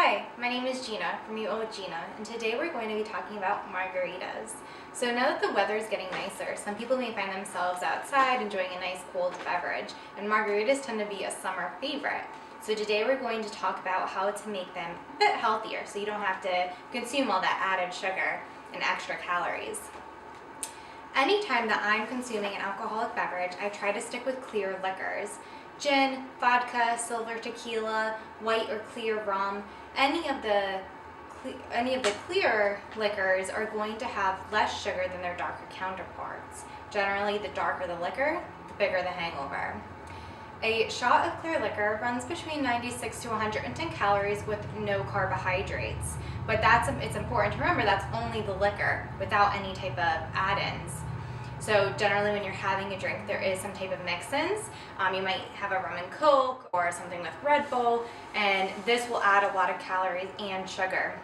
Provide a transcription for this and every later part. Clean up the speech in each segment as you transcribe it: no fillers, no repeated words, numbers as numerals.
Hi, my name is Gina from You Owe It Gina, and today we're going to be talking about margaritas. So now that the weather is getting nicer, some people may find themselves outside enjoying a nice cold beverage, and margaritas tend to be a summer favorite. So today we're going to talk about how to make them a bit healthier so you don't have to consume all that added sugar and extra calories. Anytime that I'm consuming an alcoholic beverage, I try to stick with clear liquors. Gin, vodka, silver tequila, white or clear rum, any of the clear liquors are going to have less sugar than their darker counterparts. Generally, the darker the liquor, the bigger the hangover. A shot of clear liquor runs between 96 to 110 calories with no carbohydrates. But it's important to remember that's only the liquor without any type of add-ins. So generally when you're having a drink, there is some type of mix-ins. You might have a rum and coke or something with Red Bull, and this will add a lot of calories and sugar.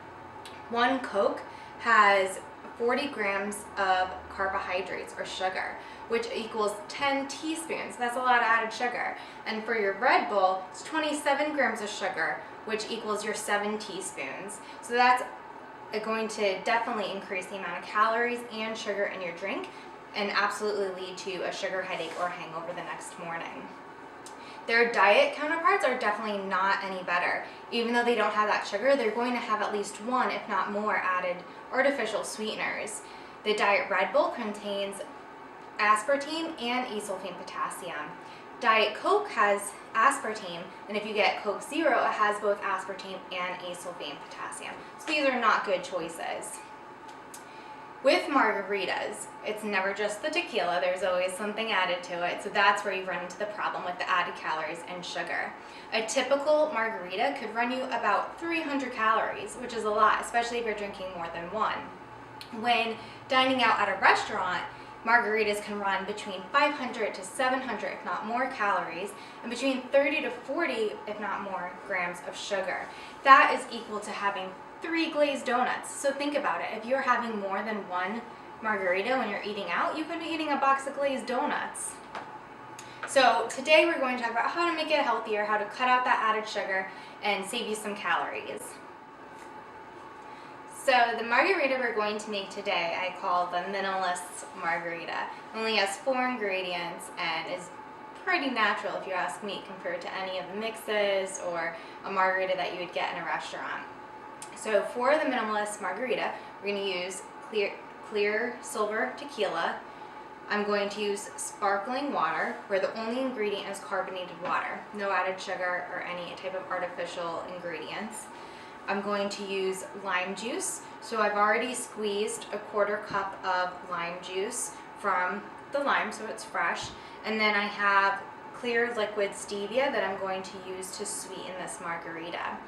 One Coke has 40 grams of carbohydrates or sugar, which equals 10 teaspoons. That's a lot of added sugar. And for your Red Bull, it's 27 grams of sugar, which equals your 7 teaspoons. So that's going to definitely increase the amount of calories and sugar in your drink, and absolutely lead to a sugar headache or hangover the next morning. Their diet counterparts are definitely not any better. Even though they don't have that sugar, they're going to have at least one, if not more, added artificial sweeteners. The Diet Red Bull contains aspartame and asulfame potassium. Diet Coke has aspartame, and if you get Coke Zero, it has both aspartame and asulfame potassium. So these are not good choices. With margaritas, it's never just the tequila, there's always something added to it, so that's where you run into the problem with the added calories and sugar. A typical margarita could run you about 300 calories, which is a lot, especially if you're drinking more than one. When dining out at a restaurant, margaritas can run between 500 to 700, if not more, calories, and between 30 to 40, if not more, grams of sugar. That is equal to having 3 glazed donuts. So think about it. If you're having more than one margarita when you're eating out, you could be eating a box of glazed donuts. So today we're going to talk about how to make it healthier, how to cut out that added sugar, and save you some calories. So the margarita we're going to make today, I call the minimalist margarita. It only has 4 ingredients and is pretty natural, if you ask me, compared to any of the mixes or a margarita that you would get in a restaurant. So for the minimalist margarita, we're going to use clear silver tequila. I'm going to use sparkling water, where the only ingredient is carbonated water, no added sugar or any type of artificial ingredients. I'm going to use lime juice. So I've already squeezed a 1/4 cup of lime juice from the lime, so it's fresh. And then I have clear liquid stevia that I'm going to use to sweeten this margarita.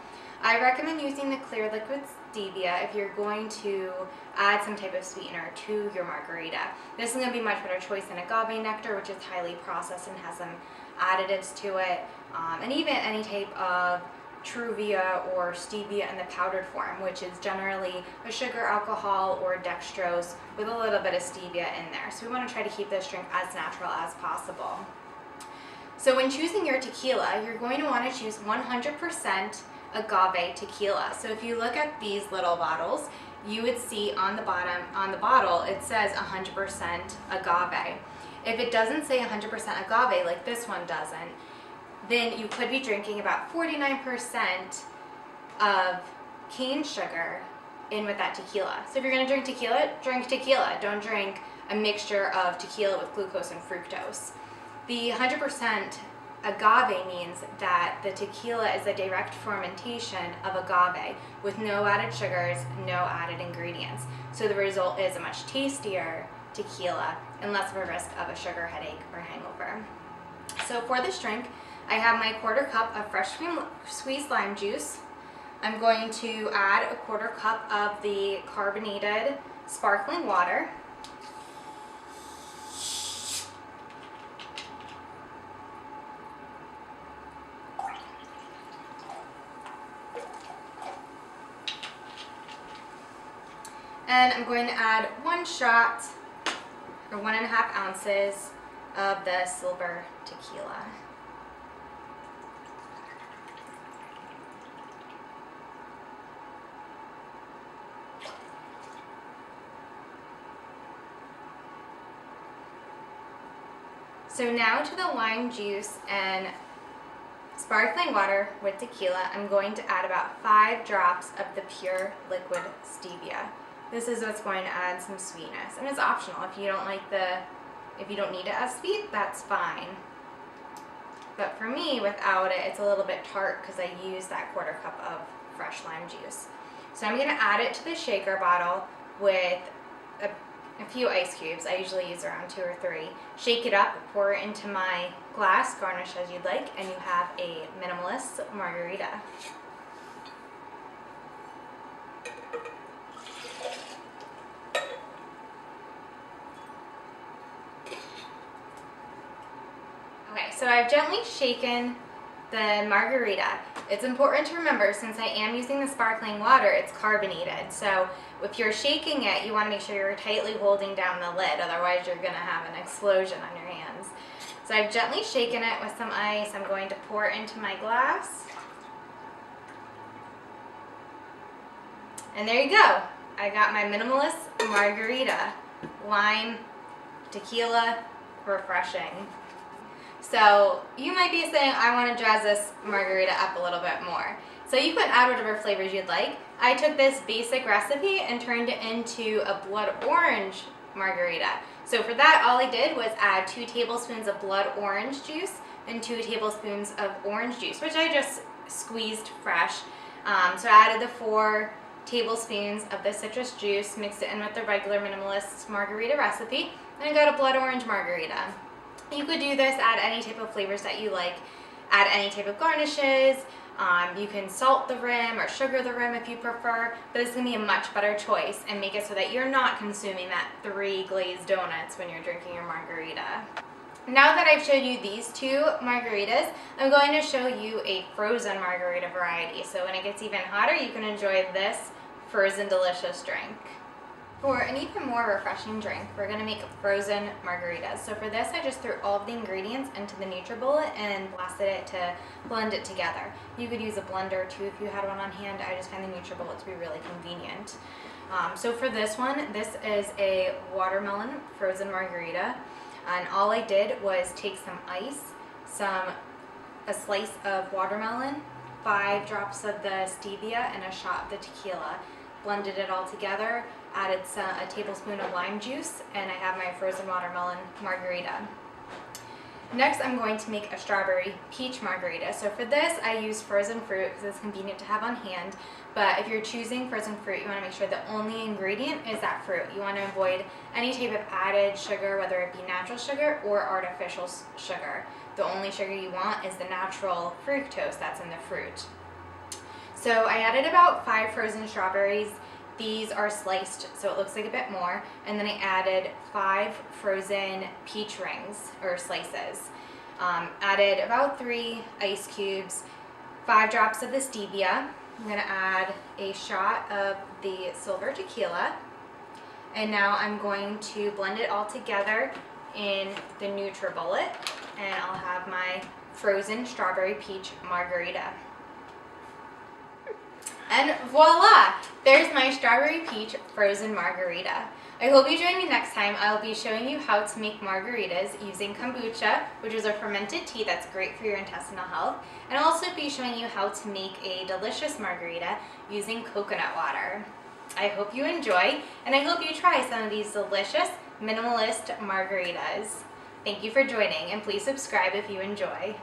I recommend using the clear liquid stevia if you're going to add some type of sweetener to your margarita. This is going to be a much better choice than agave nectar, which is highly processed and has some additives to it, and even any type of Truvia or stevia in the powdered form, which is generally a sugar alcohol or dextrose with a little bit of stevia in there. So we want to try to keep this drink as natural as possible. So when choosing your tequila, you're going to want to choose 100% agave tequila. So if you look at these little bottles, you would see on the bottom, on the bottle, it says 100% agave. If it doesn't say 100% agave, like this one doesn't, then you could be drinking about 49% of cane sugar in with that tequila. So if you're going to drink tequila. Don't drink a mixture of tequila with glucose and fructose. The 100% agave means that the tequila is a direct fermentation of agave with no added sugars, no added ingredients. So the result is a much tastier tequila and less of a risk of a sugar headache or hangover. So for this drink, I have my 1/4 cup of fresh squeezed lime juice. I'm going to add a 1/4 cup of the carbonated sparkling water. And I'm going to add 1 shot or 1.5 ounces of the silver tequila. So now to the lime juice and sparkling water with tequila, I'm going to add about 5 drops of the pure liquid stevia. This is what's going to add some sweetness, and it's optional. If you don't need it as sweet, that's fine. But for me, without it, it's a little bit tart because I use that 1/4 cup of fresh lime juice. So I'm going to add it to the shaker bottle with a few ice cubes. I usually use around 2 or 3. Shake it up, pour it into my glass, garnish as you'd like, and you have a minimalist margarita. Okay, so I've gently shaken the margarita. It's important to remember, since I am using the sparkling water, it's carbonated. So if you're shaking it, you want to make sure you're tightly holding down the lid, otherwise you're going to have an explosion on your hands. So I've gently shaken it with some ice. I'm going to pour it into my glass. And there you go. I got my minimalist margarita. Lime, tequila, refreshing. So you might be saying, I want to jazz this margarita up a little bit more. So you can add whatever flavors you'd like. I took this basic recipe and turned it into a blood orange margarita. So for that, all I did was add 2 tablespoons of blood orange juice and 2 tablespoons of orange juice, which I just squeezed fresh. So I added the 4 tablespoons of the citrus juice, mixed it in with the regular minimalist margarita recipe, and I got a blood orange margarita. You could do this, add any type of flavors that you like, add any type of garnishes. You can salt the rim or sugar the rim if you prefer, but it's going to be a much better choice and make it so that you're not consuming that 3 glazed donuts when you're drinking your margarita. Now that I've showed you these 2 margaritas, I'm going to show you a frozen margarita variety. So when it gets even hotter, you can enjoy this frozen delicious drink. For an even more refreshing drink, we're going to make frozen margaritas. So for this, I just threw all of the ingredients into the NutriBullet and blasted it to blend it together. You could use a blender too if you had one on hand. I just find the NutriBullet to be really convenient. So for this one, this is a watermelon frozen margarita. And all I did was take some ice, a slice of watermelon, 5 drops of the stevia, and a shot of the tequila. Blended it all together, added a tablespoon of lime juice, and I have my frozen watermelon margarita. Next, I'm going to make a strawberry peach margarita. So for this, I use frozen fruit because it's convenient to have on hand. But if you're choosing frozen fruit, you want to make sure the only ingredient is that fruit. You want to avoid any type of added sugar, whether it be natural sugar or artificial sugar. The only sugar you want is the natural fructose that's in the fruit. So I added about 5 frozen strawberries. These are sliced, so it looks like a bit more. And then I added 5 frozen peach rings, or slices. Added about 3 ice cubes, 5 drops of the stevia. I'm gonna add a shot of the silver tequila. And now I'm going to blend it all together in the NutriBullet. And I'll have my frozen strawberry peach margarita. And voila! There's my strawberry peach frozen margarita. I hope you join me next time. I'll be showing you how to make margaritas using kombucha, which is a fermented tea that's great for your intestinal health. And I'll also be showing you how to make a delicious margarita using coconut water. I hope you enjoy, and I hope you try some of these delicious minimalist margaritas. Thank you for joining, and please subscribe if you enjoy.